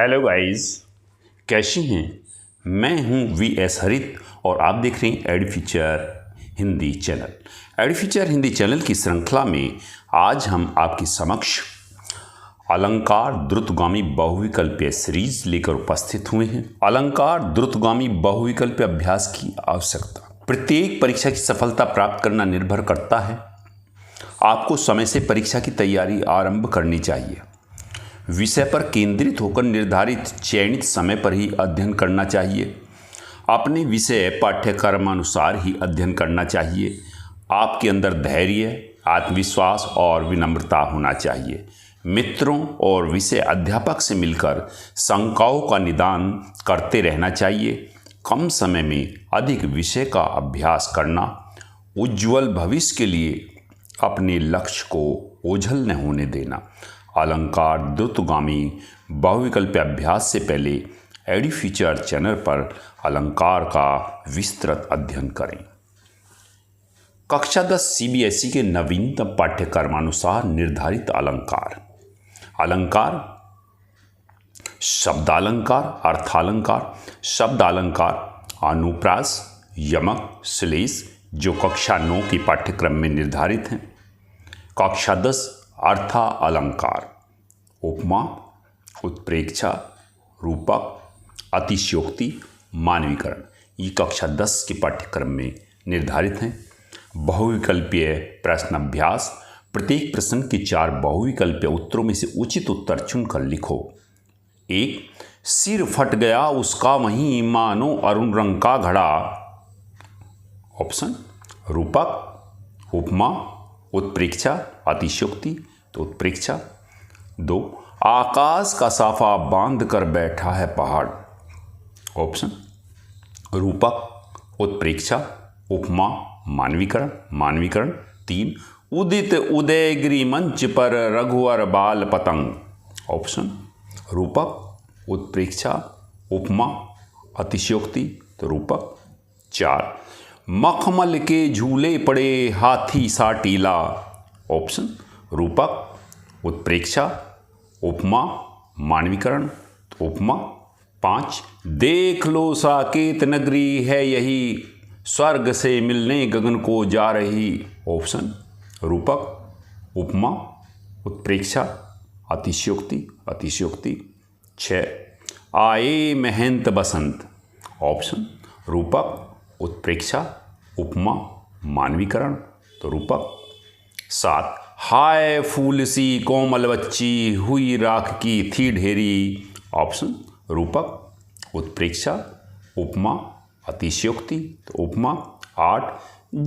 Hello guys, कैसी हैं। मैं हूं वी.एस. हरित और आप देख रहे हैं एडफीचर हिंदी चैनल। एडफीचर हिंदी चैनल की श्रृंखला में आज हम आपके समक्ष अलंकार द्रुतगामी बहुविकल्पीय सीरीज लेकर उपस्थित हुए हैं। अलंकार द्रुतगामी बहुविकल्पीय अभ्यास की आवश्यकता। प्रत्येक परीक्षा की सफलता प्राप्त करना निर्भर करता है। आपको समय से परीक्षा की तैयारी आरंभ करनी चाहिए। विषय पर केंद्रित होकर निर्धारित चयनित समय पर ही अध्ययन करना चाहिए। अपने विषय पाठ्यक्रमानुसार ही अध्ययन करना चाहिए। आपके अंदर धैर्य, आत्मविश्वास और विनम्रता होना चाहिए। मित्रों और विषय अध्यापक से मिलकर शंकाओं का निदान करते रहना चाहिए। कम समय में अधिक विषय का अभ्यास करना। उज्ज्वल भविष्य के लिए अपने लक्ष्य को ओझल न होने देना। अलंकार द्रुतगामी बहुविकल्पीय अभ्यास से पहले एडफीचर चैनल पर अलंकार का विस्तृत अध्ययन करें। कक्षा 10 सीबीएसई के नवीनतम पाठ्यक्रमानुसार निर्धारित अलंकार। अलंकार शब्दालंकार, अर्थालंकार, शब्दालंकार, अनुप्रास, यमक, श्लेष जो कक्षा 9 के पाठ्यक्रम में निर्धारित हैं। कक्षा 10 अर्था अलंकार, उपमा, उत्प्रेक्षा, रूपक, अतिशयोक्ति, मानवीकरण ये कक्षा 10 के पाठ्यक्रम में निर्धारित हैं। बहुविकल्पीय प्रश्न अभ्यास। प्रत्येक प्रश्न के 4 बहुविकल्पीय उत्तरों में से उचित उत्तर चुनकर लिखो। 1. सिर फट गया उसका वहीं मानो अरुण रंग का घड़ा। ऑप्शन रूपक, उपमा, उत्प्रेक्षा, अतिशयोक्ति तो उत्प्रेक्षा। 2. आकाश का साफा बांध कर बैठा है पहाड़। ऑप्शन रूपक, उत्प्रेक्षा, उपमा, मानवीकरण, मानवीकरण। 3. उदित उदयगिरी मंच पर रघुवर बाल पतंग। ऑप्शन रूपक, उत्प्रेक्षा, उपमा, अतिशयोक्ति तो रूपक। 4. मखमल के झूले पड़े हाथी सा टीला। ऑप्शन रूपक, उत्प्रेक्षा, उपमा, मानवीकरण तो उपमा। 5. देख लो साकेत नगरी है यही स्वर्ग से मिलने गगन को जा रही। ऑप्शन रूपक, उपमा, उत्प्रेक्षा, अतिशयोक्ति, अतिशयोक्ति। 6. आए महंत बसंत। ऑप्शन रूपक, उत्प्रेक्षा, उपमा, मानवीकरण तो रूपक। 7. हाय फूल सी कोमल बच्ची हुई राख की थी ढेरी। ऑप्शन रूपक, उत्प्रेक्षा, उपमा, अतिशयोक्ति तो उपमा। 8.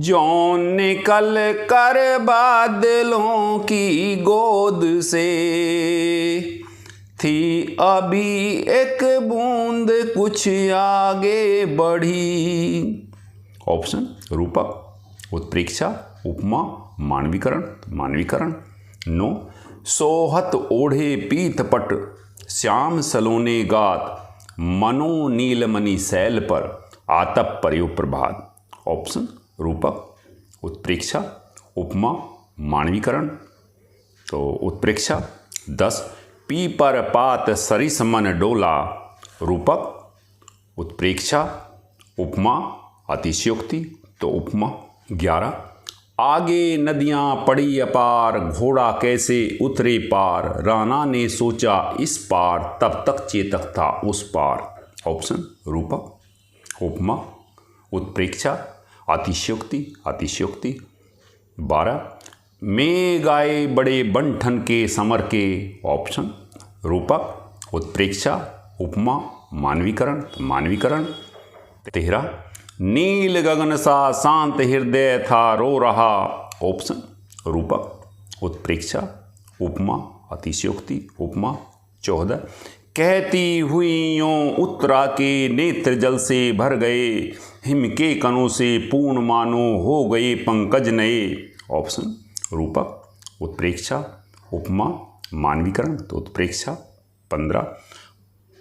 जौन निकल कर बादलों की गोद से थी अभी एक बूंद कुछ आगे बढ़ी। ऑप्शन रूपक, उत्प्रेक्षा, उपमा, मानवीकरण, मानवीकरण। 9. सोहत ओढ़े पीत पट श्याम सलोने गात मनो नीलमणि शैल पर आतप पर्यो प्रभात। ऑप्शन रूपक, उत्प्रेक्षा, उपमा, मानवीकरण तो उत्प्रेक्षा। 10. पीपर पात सरिस मन डोला। रूपक, उत्प्रेक्षा, उपमा, अतिशयोक्ति तो उपमा। 11. आगे नदियां पड़ी अपार घोड़ा कैसे उतरे पार राणा ने सोचा इस पार तब तक चेतक था उस पार। ऑप्शन रूपक, उपमा, उत्प्रेक्षा, अतिशयोक्ति, अतिशयोक्ति। 12. मेघ आए बड़े बंठन के समर के। ऑप्शन रूपक, उत्प्रेक्षा, उपमा, मानवीकरण, मानवीकरण। 13. नील गगन सा शांत हृदय था रो रहा। ऑप्शन रूपक, उत्प्रेक्षा, उपमा, अतिशयोक्ति, उपमा। 14. कहती हुई यों उत्तरा के नेत्र जल से भर गए हिम के कणों से पूर्ण मानो हो गए पंकज नए। ऑप्शन रूपक, उत्प्रेक्षा, उपमा, मानवीकरण तो उत्प्रेक्षा। 15.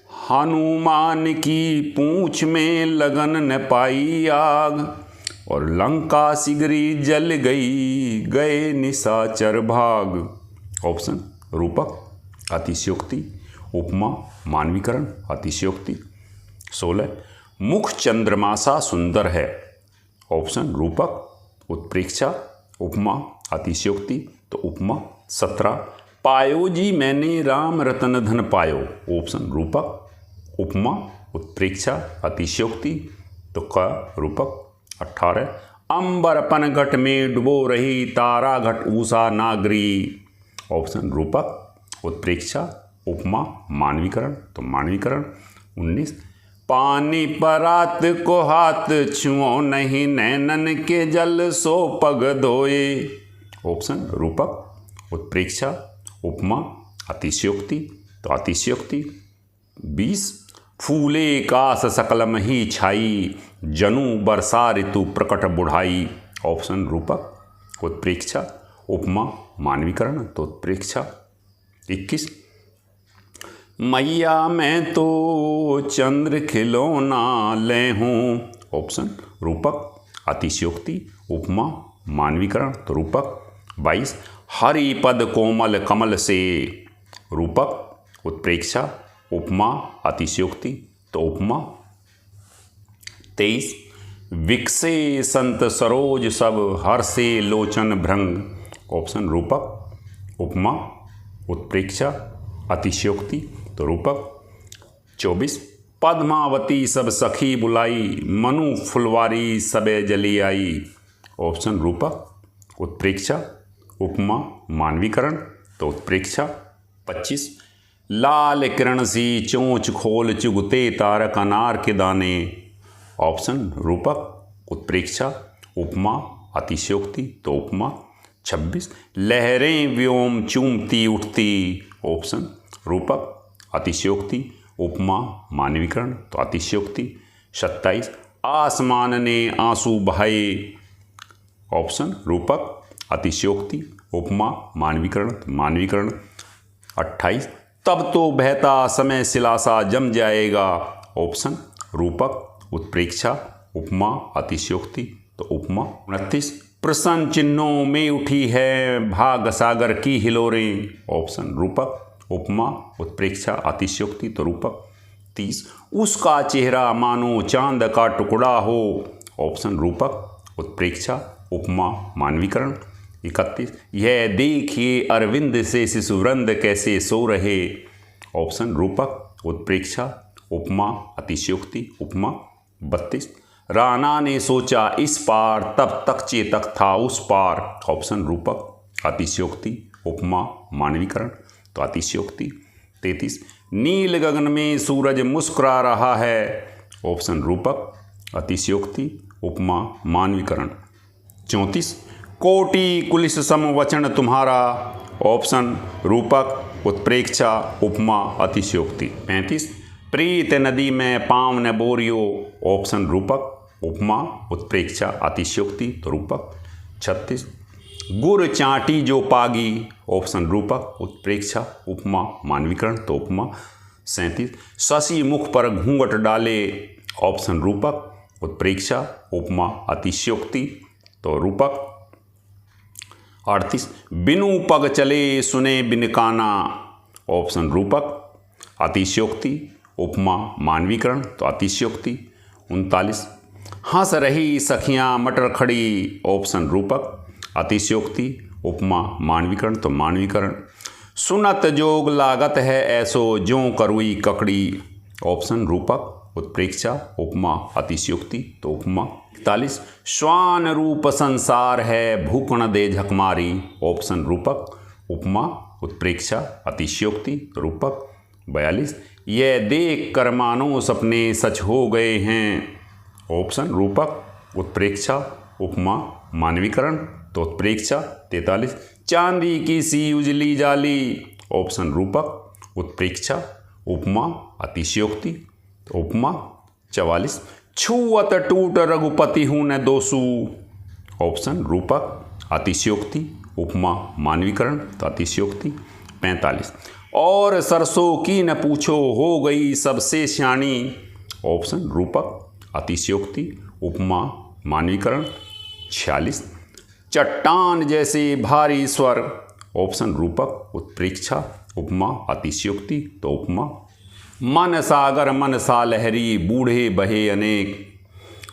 हनुमान की पूंछ में लगन न पाई आग और लंका सिगरी जल गई गए निशाचर भाग। ऑप्शन रूपक, अतिशयोक्ति, उपमा मानवीकरण अतिशयोक्ति। 16 मुख चंद्रमा सा सुंदर है। ऑप्शन रूपक उत्प्रेक्षा उपमा अतिशयोक्ति तो उपमा। 17 पायो जी मैंने राम रतन धन पायो। ऑप्शन रूपक उपमा उत्प्रेक्षा अतिशयोक्ति तो क रूपक। 18 अंबरपन घट में डुबो रही तारा घट ऊषा नागरी। ऑप्शन रूपक उत्प्रेक्षा उपमा मानवीकरण तो मानवीकरण। 19 पानी परात को हाथ छुओ नहीं नैनन के जल सो पग धोए। ऑप्शन रूपक उत्प्रेक्षा उपमा अतिशयोक्ति तो अतिशयोक्ति। 20 फूले कास सकलम ही छाई जनु बरसा ऋतु प्रकट बुढ़ाई। ऑप्शन रूपक उत्प्रेक्षा उपमा मानवीकरण तो उत्प्रेक्षा। 21 मैया मैं तो चंद्र खिलौना ले हूँ। ऑप्शन रूपक अतिशयोक्ति उपमा मानवीकरण तो रूपक। 22 हरि पद कोमल कमल से। रूपक उत्प्रेक्षा उपमा अतिशयोक्ति तो उपमा। 23 विकसे संत सरोज सब हर्षे लोचन भृंग। ऑप्शन रूपक उपमा उत्प्रेक्षा अतिशयोक्ति तो रूपक। 24 पद्मावती सब सखी बुलाई मनु फुलवारी सबे जली आई। ऑप्शन रूपक उत्प्रेक्षा उपमा मानवीकरण तो उत्प्रेक्षा। 25 लाल किरण सी चोंच खोल चुगते तारक अनार के दाने। ऑप्शन रूपक उत्प्रेक्षा उपमा अतिशयोक्ति तो उपमा। 26 लहरें व्योम चूमती उठती। ऑप्शन रूपक अतिशयोक्ति उपमा मानवीकरण तो अतिशयोक्ति। 27 आसमान ने आंसू बहाए। ऑप्शन रूपक अतिशयोक्ति उपमा मानवीकरण मानवीकरण। 28 तब तो बहता समय सिलासा जम जाएगा। ऑप्शन रूपक उत्प्रेक्षा उपमा अतिशयोक्ति तो उपमा। 29 प्रसन्न चिन्हों में उठी है भाग सागर की हिलोरें। ऑप्शन रूपक उपमा उत्प्रेक्षा अतिशयोक्ति तो रूपक। 30 उसका चेहरा मानो चांद का टुकड़ा हो। ऑप्शन रूपक उत्प्रेक्षा उपमा मानवीकरण। 31 यह देखिए अरविंद से शिशुवृंद कैसे सो रहे। ऑप्शन रूपक उत्प्रेक्षा उपमा अतिशयोक्ति उपमा। 32 राणा ने सोचा इस पार तब तक चेतक था उस पार। ऑप्शन रूपक अतिशयोक्ति उपमा मानवीकरण तो अतिशयोक्ति। 33 नील गगन में सूरज मुस्कुरा रहा है। ऑप्शन रूपक अतिशयोक्ति उपमा मानवीकरण। 34 कोटि कुलिस सम वचन तुम्हारा। ऑप्शन रूपक उत्प्रेक्षा उपमा अतिशयोक्ति। 35 प्रीत नदी में पाँव न बोरियो। ऑप्शन रूपक उपमा उत्प्रेक्षा अतिशयोक्ति तो रूपक। 36 गुर चाटी जो पागी। ऑप्शन रूपक उत्प्रेक्षा उपमा मानवीकरण तो उपमा। 37 शशि मुख पर घूंघट डाले। ऑप्शन रूपक उत्प्रेक्षा उपमा अतिशयोक्ति तो रूपक। 38 बिनु पग चले सुने बिन काना। ऑप्शन रूपक अतिशयोक्ति उपमा मानवीकरण तो अतिशयोक्ति। 39 हंस रही सखियां मटर खड़ी। ऑप्शन रूपक अतिशयोक्ति उपमा मानवीकरण तो मानवीकरण। सुनत जोग लागत है ऐसो ज्यों करुई ककड़ी। ऑप्शन रूपक उत्प्रेक्षा उपमा अतिशयोक्ति तो उपमा। 41 श्वान रूप संसार है भूखण दे झकमारी। ऑप्शन रूपक उपमा उत्प्रेक्षा अतिशयोक्ति रूपक। 42 यह देख कर मानो सपने सच हो गए हैं। ऑप्शन रूपक उत्प्रेक्षा उपमा मानवीकरण तो उत्प्रेक्षा। 43 चांदी की सी उजली जाली। ऑप्शन रूपक उत्प्रेक्षा उपमा अतिशयोक्ति तो उपमा। 44 छुअत टूट रघुपति हूँ न दोसू। ऑप्शन रूपक अतिशयोक्ति उपमा मानवीकरण तो अतिशयोक्ति। 45 और सरसों की न पूछो हो गई सबसे श्याणी। ऑप्शन रूपक अतिशयोक्ति उपमा मानवीकरण। 46 चट्टान जैसे भारी स्वर। ऑप्शन रूपक, उत्प्रेक्षा, उपमा, अतिशयोक्ति। तो उपमा। मन सागर मन सा लहरी, बूढ़े बहे अनेक।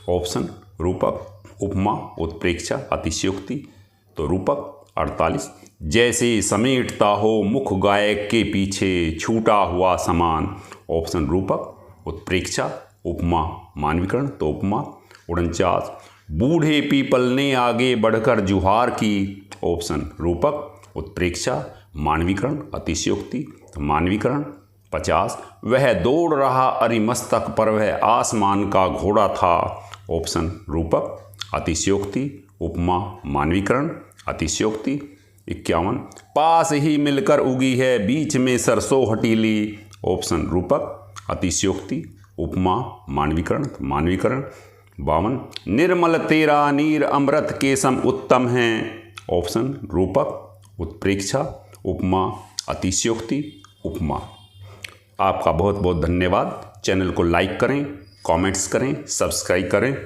ऑप्शन रूपक, उपमा, उत्प्रेक्षा, अतिशयोक्ति। तो रूपक। 48। जैसे समेटता हो मुख गायक के पीछे, छूटा हुआ समान। ऑप्शन रूपक, उत्प्रेक्षा, उपमा, मानवीकरण। तो उपमा। 49। बूढ़े पीपल ने आगे बढ़कर जुहार की। ऑप्शन रूपक, उत्प्रेक्षा, मानवीकरण, अतिशयोक्ति। मानवीकरण। 50। वह दौड़ रहा अरिमस्तक पर, वह आसमान का घोड़ा था। ऑप्शन रूपक, अतिशयोक्ति, उपमा, मानवीकरण, अतिशयोक्ति। 51। पास ही मिलकर उगी है बीच में सरसों हटीली। ऑप्शन रूपक, अतिशयोक्ति, उपमा, मानवीकरण, मानवीकरण। 52। निर्मल तेरा नीर अमृत के सम उत्तम है। ऑप्शन रूपक, उत्प्रेक्षा, उपमा, अतिशयोक्ति, उपमा। आपका बहुत बहुत धन्यवाद। चैनल को लाइक करें, कमेंट्स करें, सब्सक्राइब करें।